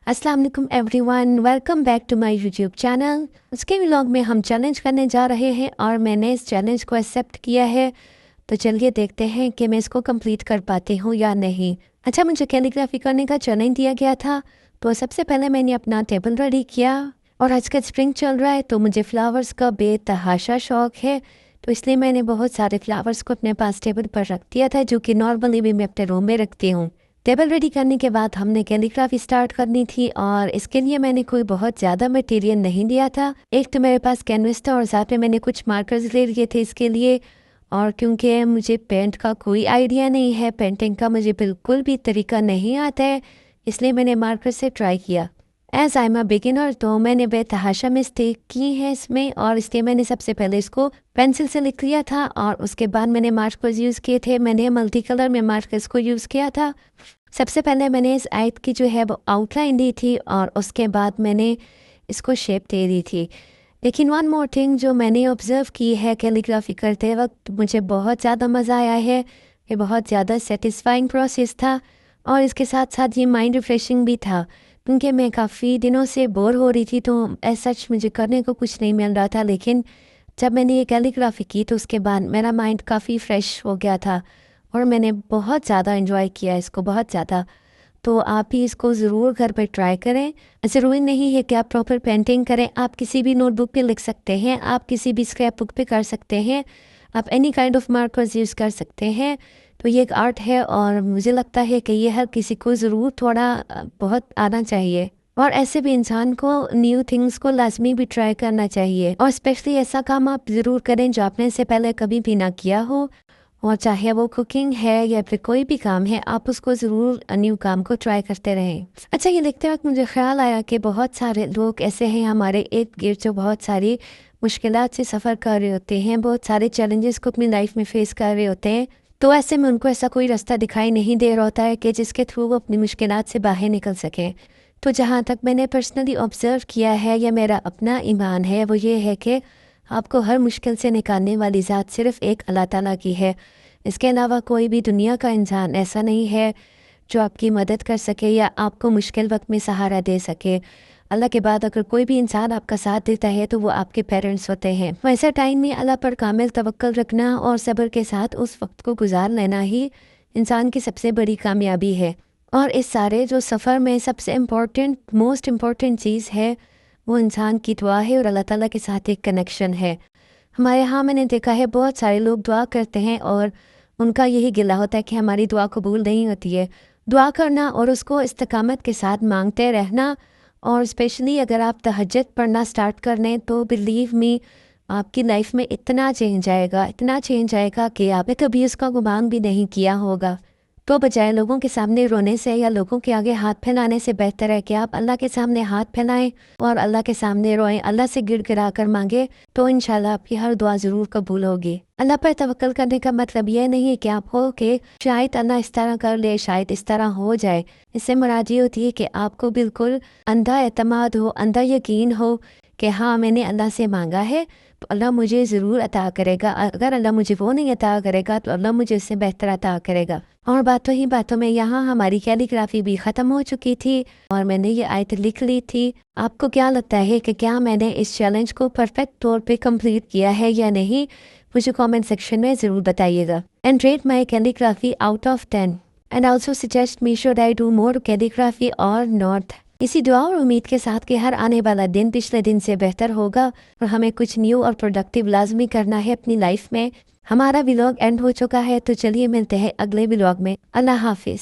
अस्सलाम वालेकुम everyone, welcome back to my YouTube channel. उसके व्लॉग में हम चैलेंज करने जा रहे हैं और मैंने इस चैलेंज को एक्सेप्ट किया है। तो चलिए देखते हैं कि मैं इसको कंप्लीट कर पाती हूँ या नहीं। अच्छा, मुझे कैलीग्राफी करने का चैलेंज दिया गया था, तो सबसे पहले मैंने अपना टेबल रेडी किया। और आजकल स्प्रिंग चल रहा है तो मुझे फ्लावर्स का बेतहाशा शौक है, तो इसलिए मैंने बहुत सारे फ्लावर्स को अपने पास टेबल पर रख दिया था, जो कि नॉर्मली भी मैं अपने रूम में रखती हूँ। टेबल रेडी करने के बाद हमने कैलीग्राफी स्टार्ट करनी थी और इसके लिए मैंने कोई बहुत ज़्यादा मटेरियल नहीं लिया था। एक तो मेरे पास कैनवस था और साथ में मैंने कुछ मार्कर्स ले लिए थे इसके लिए। और क्योंकि मुझे पेंट का कोई आइडिया नहीं है, पेंटिंग का मुझे बिल्कुल भी तरीका नहीं आता है, इसलिए मैंने मार्कर से ट्राई किया। As I am a beginner, तो मैंने बेतहाशा मिस्टेक की है इसमें, और इसलिए मैंने सबसे पहले इसको पेंसिल से लिख लिया था और उसके बाद मैंने मार्कर्स यूज़ किए थे। मैंने मल्टी कलर में मार्कर्स को यूज़ किया था। सबसे पहले मैंने इस आयत की जो है वो आउटलाइन दी थी और उसके बाद मैंने इसको शेप दे दी थी। लेकिन वन मोर थिंग जो मैंने ऑब्ज़र्व की है कैलीग्राफी करते वक्त, मुझे बहुत ज़्यादा मज़ा आया है। ये बहुत ज़्यादा सेटिस्फाइंग प्रोसेस था और इसके साथ साथ ये माइंड रिफ्रेशिंग भी था, क्योंकि मैं काफ़ी दिनों से बोर हो रही थी, तो ऐसा सच मुझे करने को कुछ नहीं मिल रहा था। लेकिन जब मैंने ये कैलीग्राफी की तो उसके बाद मेरा माइंड काफ़ी फ्रेश हो गया था और मैंने बहुत ज़्यादा एंजॉय किया इसको, बहुत ज़्यादा। तो आप भी इसको ज़रूर घर पर ट्राई करें। ज़रूरी नहीं है कि आप प्रॉपर पेंटिंग करें, आप किसी भी नोटबुक पे लिख सकते हैं, आप किसी भी स्क्रैप बुक पे कर सकते हैं, आप any kind of markers use कर सकते हैं। तो ये एक आर्ट है और मुझे लगता है कि ये हर किसी को ज़रूर थोड़ा बहुत आना चाहिए। और ऐसे भी इंसान को न्यू थिंग्स को लाजमी भी ट्राई करना चाहिए, और स्पेशली ऐसा काम आप ज़रूर करें जो आपने से पहले कभी भी ना किया हो। और चाहे वो कुकिंग है या फिर कोई भी काम है, आप उसको ज़रूर न्यू काम को ट्राई करते रहें। अच्छा, ये लिखते वक्त मुझे ख्याल आया कि बहुत सारे लोग ऐसे हैं हमारे इर्द गिर्द जो बहुत सारी मुश्किलात से सफ़र कर रहे होते हैं, बहुत सारे चैलेंजेस को अपनी लाइफ में फेस कर रहे होते हैं। तो ऐसे में उनको ऐसा कोई रास्ता दिखाई नहीं दे रहा होता है कि जिसके थ्रू वो अपनी मुश्किलात से बाहर निकल सकें। तो जहाँ तक मैंने पर्सनली ऑब्ज़र्व किया है या मेरा अपना ईमान है, वो ये है कि आपको हर मुश्किल से निकालने वाली ज़ात सिर्फ़ एक अल्लाह ताला की है। इसके अलावा कोई भी दुनिया का इंसान ऐसा नहीं है जो आपकी मदद कर सके या आपको मुश्किल वक्त में सहारा दे सके। अल्लाह के बाद अगर कोई भी इंसान आपका साथ देता है तो वो आपके पेरेंट्स होते हैं। वैसा टाइम में अल्लाह पर कामिल तवक्कल रखना और सब्र के साथ उस वक्त को गुजार लेना ही इंसान की सबसे बड़ी कामयाबी है। और इस सारे जो सफ़र में सबसे इम्पोर्टेंट मोस्ट इम्पोर्टेंट चीज़ है वो इंसान की दुआ है और अल्लाह ताला के साथ एक कनेक्शन है। हमारे यहाँ मैंने देखा है बहुत सारे लोग दुआ करते हैं और उनका यही गिला होता है कि हमारी दुआ कबूल नहीं होती है। दुआ करना और उसको इस्तकामत के साथ मांगते रहना, और स्पेशली अगर आप तहज्जुद पढ़ना स्टार्ट कर लें तो बिलीव मी आपकी लाइफ में इतना चेंज आएगा, इतना चेंज आएगा कि आपने कभी उसका गुमान भी नहीं किया होगा। तो बजाय लोगों के सामने रोने से या लोगों के आगे हाथ फैलाने से बेहतर है कि आप अल्लाह के सामने हाथ फैलाएं और अल्लाह के सामने रोएं, अल्लाह से गिड़गिड़ा कर मांगे, तो इंशाल्लाह आपकी हर दुआ ज़रूर कबूल होगी। अल्लाह पर तवक्कल करने का मतलब यह नहीं है कि आप हो कि शायद अल्लाह इस तरह कर ले, शायद इस तरह हो जाए। इससे मुराद ये होती है कि आपको बिल्कुल अंधा एतमाद हो, अंधा यकीन हो कि हाँ, मैंने अल्लाह से मांगा है तो अल्लाह मुझे ज़रूर अता करेगा। अगर अल्लाह मुझे वो नहीं अता करेगा तो अल्लाह मुझे उससे बेहतर अता करेगा। और बातों ही बातों में यहाँ हमारी कैलीग्राफी भी ख़त्म हो चुकी थी और मैंने ये आयत लिख ली थी। आपको क्या लगता है कि क्या मैंने इस चैलेंज को परफेक्ट तौर पे कंप्लीट किया है या नहीं? मुझे कमेंट सेक्शन में ज़रूर बताइएगा। And rate my calligraphy out of 10 and also suggest me should I do more calligraphy और नॉट। इसी दुआ और उम्मीद के साथ कि हर आने वाला दिन पिछले दिन से बेहतर होगा और हमें कुछ न्यू और प्रोडक्टिव लाजमी करना है अपनी लाइफ में। हमारा व्लॉग एंड हो चुका है, तो चलिए मिलते हैं अगले व्लॉग में। अल्लाह हाफिज़।